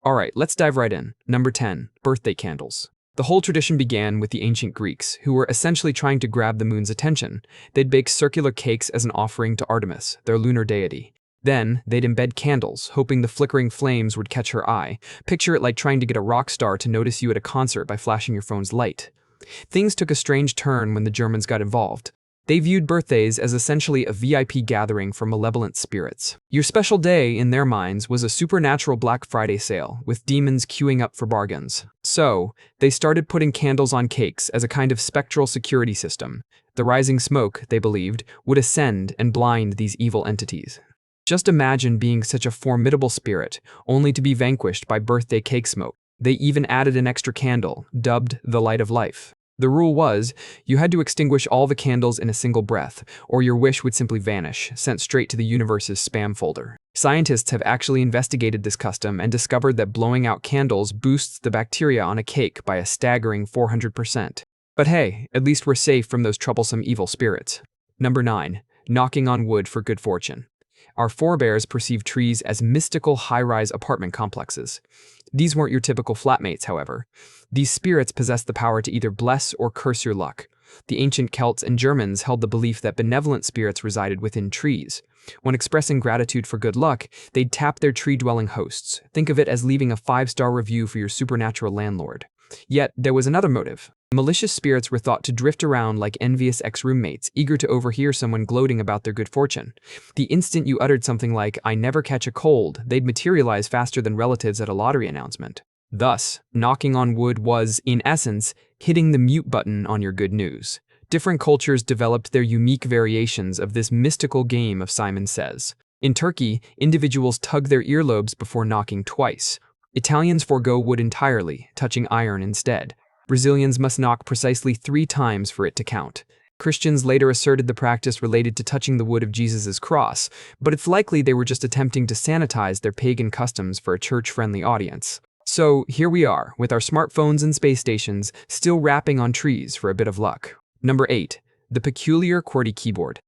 Alright, let's dive right in. Number 10. Birthday candles. The whole tradition began with the ancient Greeks, who were essentially trying to grab the moon's attention. They'd bake circular cakes as an offering to Artemis, their lunar deity. Then, they'd embed candles, hoping the flickering flames would catch her eye. Picture it like trying to get a rock star to notice you at a concert by flashing your phone's light. Things took a strange turn when the Germans got involved. They viewed birthdays as essentially a VIP gathering for malevolent spirits. Your special day, in their minds, was a supernatural Black Friday sale, with demons queuing up for bargains. So, they started putting candles on cakes as a kind of spectral security system. The rising smoke, they believed, would ascend and blind these evil entities. Just imagine being such a formidable spirit, only to be vanquished by birthday cake smoke. They even added an extra candle, dubbed the Light of Life. The rule was, you had to extinguish all the candles in a single breath, or your wish would simply vanish, sent straight to the universe's spam folder. Scientists have actually investigated this custom and discovered that blowing out candles boosts the bacteria on a cake by a staggering 400%. But hey, at least we're safe from those troublesome evil spirits. Number 9. Knocking on wood for good fortune. Our forebears perceived trees as mystical high-rise apartment complexes. These weren't your typical flatmates, however. These spirits possessed the power to either bless or curse your luck. The ancient Celts and Germans held the belief that benevolent spirits resided within trees. When expressing gratitude for good luck, they'd tap their tree-dwelling hosts. Think of it as leaving a 5-star review for your supernatural landlord. Yet, there was another motive. Malicious spirits were thought to drift around like envious ex-roommates, eager to overhear someone gloating about their good fortune. The instant you uttered something like, "I never catch a cold," they'd materialize faster than relatives at a lottery announcement. Thus, knocking on wood was, in essence, hitting the mute button on your good news. Different cultures developed their unique variations of this mystical game of Simon Says. In Turkey, individuals tug their earlobes before knocking twice. Italians forego wood entirely, touching iron instead. Brazilians must knock precisely 3 times for it to count. Christians later asserted the practice related to touching the wood of Jesus' cross, but it's likely they were just attempting to sanitize their pagan customs for a church-friendly audience. So here we are, with our smartphones and space stations, still rapping on trees for a bit of luck. Number 8. The peculiar QWERTY keyboard.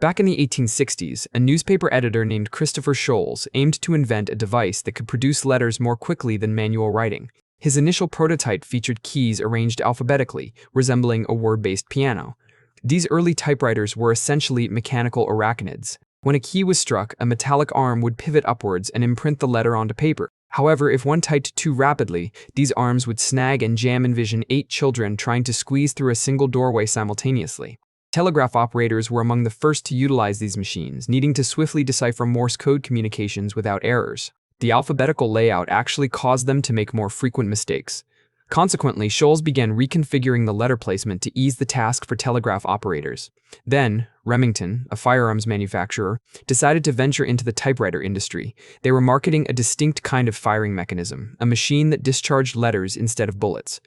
Back in the 1860s, a newspaper editor named Christopher Sholes aimed to invent a device that could produce letters more quickly than manual writing. His initial prototype featured keys arranged alphabetically, resembling a word-based piano. These early typewriters were essentially mechanical arachnids. When a key was struck, a metallic arm would pivot upwards and imprint the letter onto paper. However, if one typed too rapidly, these arms would snag and jam. Envision 8 children trying to squeeze through a single doorway simultaneously. Telegraph operators were among the first to utilize these machines, needing to swiftly decipher Morse code communications without errors. The alphabetical layout actually caused them to make more frequent mistakes. Consequently, Sholes began reconfiguring the letter placement to ease the task for telegraph operators. Then, Remington, a firearms manufacturer, decided to venture into the typewriter industry. They were marketing a distinct kind of firing mechanism, a machine that discharged letters instead of bullets.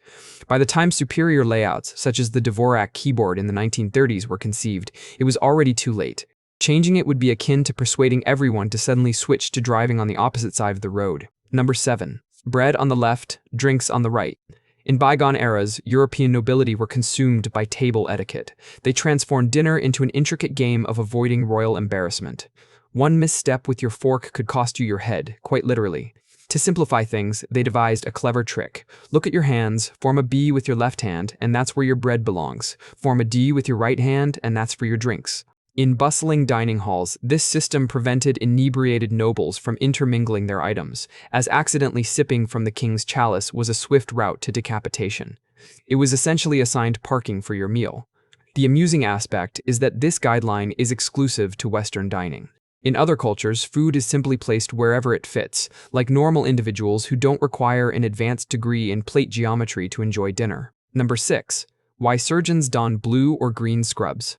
By the time superior layouts, such as the Dvorak keyboard in the 1930s, were conceived, it was already too late. Changing it would be akin to persuading everyone to suddenly switch to driving on the opposite side of the road. Number 7. Bread on the left, drinks on the right. In bygone eras, European nobility were consumed by table etiquette. They transformed dinner into an intricate game of avoiding royal embarrassment. One misstep with your fork could cost you your head, quite literally. To simplify things, they devised a clever trick. Look at your hands, form a B with your left hand, and that's where your bread belongs. Form a D with your right hand, and that's for your drinks. In bustling dining halls, this system prevented inebriated nobles from intermingling their items, as accidentally sipping from the king's chalice was a swift route to decapitation. It was essentially assigned parking for your meal. The amusing aspect is that this guideline is exclusive to Western dining. In other cultures, food is simply placed wherever it fits, like normal individuals who don't require an advanced degree in plate geometry to enjoy dinner. Number 6. Why surgeons don blue or green scrubs.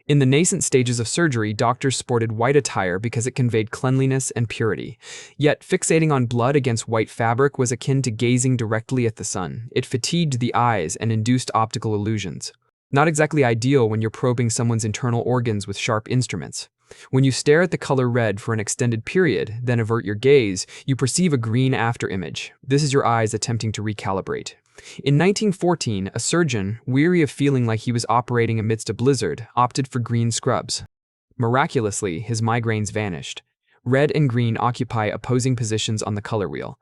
In the nascent stages of surgery, doctors sported white attire because it conveyed cleanliness and purity. Yet, fixating on blood against white fabric was akin to gazing directly at the sun. It fatigued the eyes and induced optical illusions. Not exactly ideal when you're probing someone's internal organs with sharp instruments. When you stare at the color red for an extended period, then avert your gaze, you perceive a green afterimage. This is your eyes attempting to recalibrate. In 1914, a surgeon, weary of feeling like he was operating amidst a blizzard, opted for green scrubs. Miraculously, his migraines vanished. Red and green occupy opposing positions on the color wheel.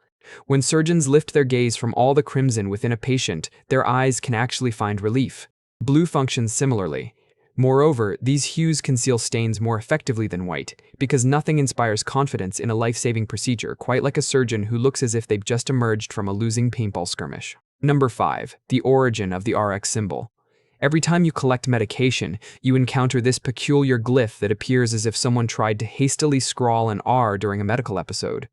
When surgeons lift their gaze from all the crimson within a patient, their eyes can actually find relief. Blue functions similarly. Moreover, these hues conceal stains more effectively than white, because nothing inspires confidence in a life-saving procedure quite like a surgeon who looks as if they've just emerged from a losing paintball skirmish. Number 5. The origin of the RX symbol. Every time you collect medication, you encounter this peculiar glyph that appears as if someone tried to hastily scrawl an R during a medical episode.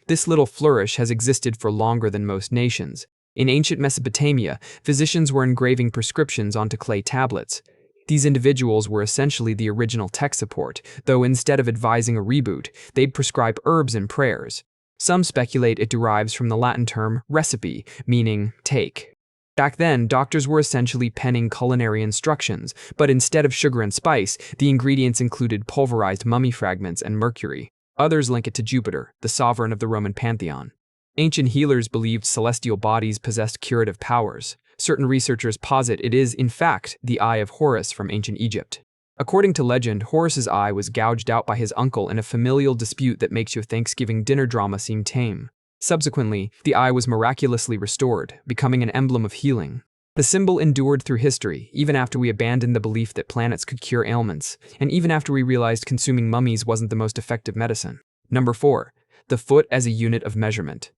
This little flourish has existed for longer than most nations. In ancient Mesopotamia, physicians were engraving prescriptions onto clay tablets. These individuals were essentially the original tech support, though instead of advising a reboot, they'd prescribe herbs and prayers. Some speculate it derives from the Latin term recipe, meaning take. Back then, doctors were essentially penning culinary instructions, but instead of sugar and spice, the ingredients included pulverized mummy fragments and mercury. Others link it to Jupiter, the sovereign of the Roman pantheon. Ancient healers believed celestial bodies possessed curative powers. Certain researchers posit it is, in fact, the eye of Horus from ancient Egypt. According to legend, Horus's eye was gouged out by his uncle in a familial dispute that makes your Thanksgiving dinner drama seem tame. Subsequently, the eye was miraculously restored, becoming an emblem of healing. The symbol endured through history, even after we abandoned the belief that planets could cure ailments, and even after we realized consuming mummies wasn't the most effective medicine. Number 4. The foot as a unit of measurement.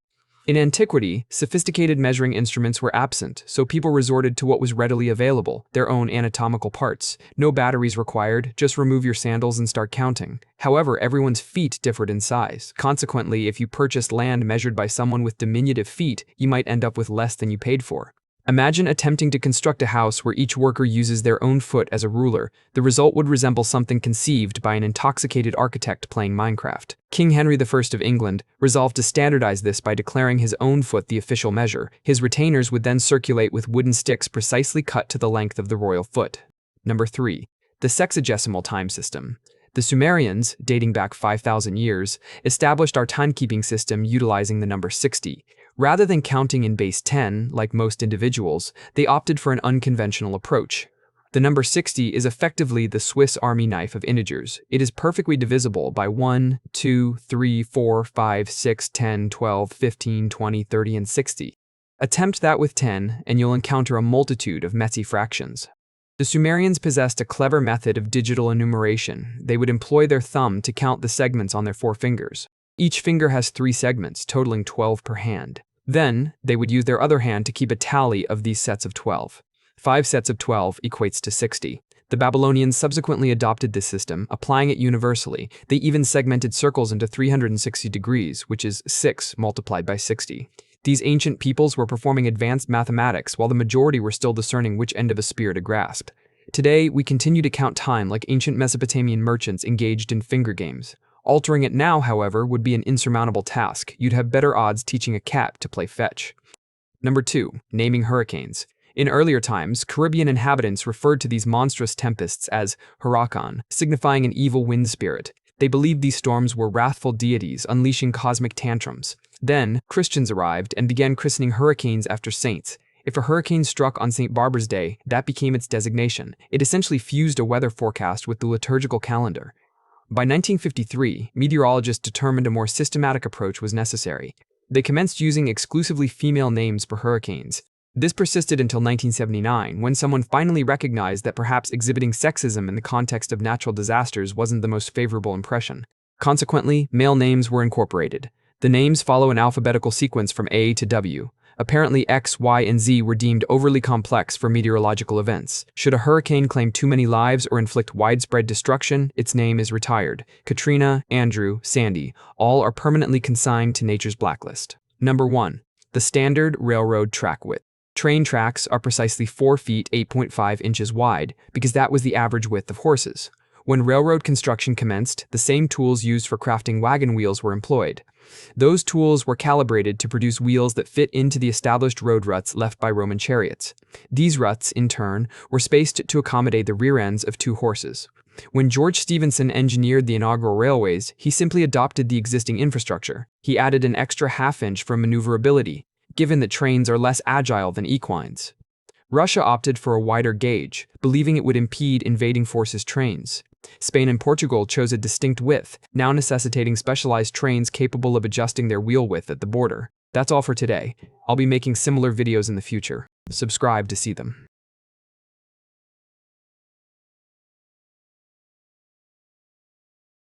In antiquity, sophisticated measuring instruments were absent, so people resorted to what was readily available, their own anatomical parts. No batteries required, just remove your sandals and start counting. However, everyone's feet differed in size. Consequently, if you purchased land measured by someone with diminutive feet, you might end up with less than you paid for. Imagine attempting to construct a house where each worker uses their own foot as a ruler. The result would resemble something conceived by an intoxicated architect playing Minecraft. King Henry I of England resolved to standardize this by declaring his own foot the official measure. His retainers would then circulate with wooden sticks precisely cut to the length of the royal foot. Number 3. The sexagesimal time system. The Sumerians, dating back 5,000 years, established our timekeeping system utilizing the number 60. Rather than counting in base 10, like most individuals, they opted for an unconventional approach. The number 60 is effectively the Swiss Army knife of integers. It is perfectly divisible by 1, 2, 3, 4, 5, 6, 10, 12, 15, 20, 30, and 60. Attempt that with 10, and you'll encounter a multitude of messy fractions. The Sumerians possessed a clever method of digital enumeration. They would employ their thumb to count the segments on their 4 fingers. Each finger has 3 segments, totaling 12 per hand. Then, they would use their other hand to keep a tally of these sets of 12. 5 sets of 12 equates to 60. The Babylonians subsequently adopted this system, applying it universally. They even segmented circles into 360 degrees, which is 6 multiplied by 60. These ancient peoples were performing advanced mathematics while the majority were still discerning which end of a spear to grasp. Today, we continue to count time like ancient Mesopotamian merchants engaged in finger games. Altering it now, however, would be an insurmountable task. You'd have better odds teaching a cat to play fetch. Number 2. Naming hurricanes. In earlier times, Caribbean inhabitants referred to these monstrous tempests as huracan, signifying an evil wind spirit. They believed these storms were wrathful deities unleashing cosmic tantrums. Then, Christians arrived and began christening hurricanes after saints. If a hurricane struck on St. Barbara's Day, that became its designation. It essentially fused a weather forecast with the liturgical calendar. By 1953, meteorologists determined a more systematic approach was necessary. They commenced using exclusively female names for hurricanes. This persisted until 1979, when someone finally recognized that perhaps exhibiting sexism in the context of natural disasters wasn't the most favorable impression. Consequently, male names were incorporated. The names follow an alphabetical sequence from A to W. Apparently X, Y, and Z were deemed overly complex for meteorological events. Should a hurricane claim too many lives or inflict widespread destruction, its name is retired. Katrina, Andrew, Sandy, all are permanently consigned to nature's blacklist. Number 1. The standard railroad track width. Train tracks are precisely 4 feet 8.5 inches wide because that was the average width of horses. When railroad construction commenced, the same tools used for crafting wagon wheels were employed. Those tools were calibrated to produce wheels that fit into the established road ruts left by Roman chariots. These ruts, in turn, were spaced to accommodate the rear ends of 2 horses. When George Stephenson engineered the inaugural railways, he simply adopted the existing infrastructure. He added an extra half-inch for maneuverability, given that trains are less agile than equines. Russia opted for a wider gauge, believing it would impede invading forces' trains. Spain and Portugal chose a distinct width, now necessitating specialized trains capable of adjusting their wheel width at the border. That's all for today. I'll be making similar videos in the future. Subscribe to see them.